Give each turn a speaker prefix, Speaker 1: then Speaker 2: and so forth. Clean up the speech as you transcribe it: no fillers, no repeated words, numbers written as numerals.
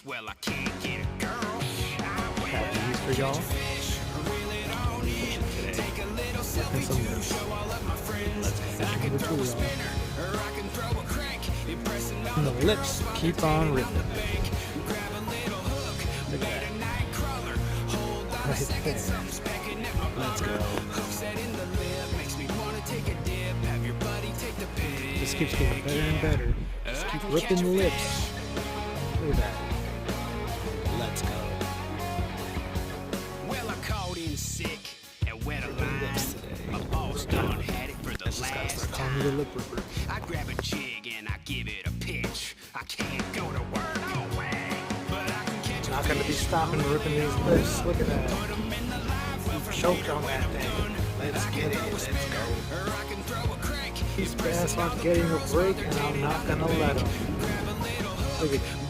Speaker 1: Well, I can't get a girl.
Speaker 2: Got these for y'all. Take a little selfie to show all of my friends. I can throw a spinner or I can throw a crank. Impressing all
Speaker 3: And the lips keep on ripping.
Speaker 2: grab a little hook.
Speaker 3: Look at
Speaker 2: Made a night crawler. Hold on a
Speaker 3: Right
Speaker 2: second,
Speaker 3: there.
Speaker 2: something's pecking at my
Speaker 3: Let's go.
Speaker 2: Hook set in the lip makes me wanna take a dip. Have your buddy take the pic.
Speaker 3: This keeps getting better and better. Just keep ripping the lips. Look at that. Let's go.
Speaker 1: Well, I called in sick and wet a line.
Speaker 3: Lips today.
Speaker 1: My boss done had it for the
Speaker 3: Just gotta
Speaker 1: last
Speaker 3: start calling me the
Speaker 1: time.
Speaker 3: lip ripper.
Speaker 1: I grab a jig and I give it a pitch. I can't go to work, no way. But I can catch
Speaker 3: Not gonna be stopping ripping these lips. Look at that. Choked on that thing. Let's get it. Let's go.
Speaker 2: Or I can throw a crank.
Speaker 3: These bass aren't getting a break, and I'm not gonna let them.
Speaker 2: Grab a little hook.
Speaker 3: Look at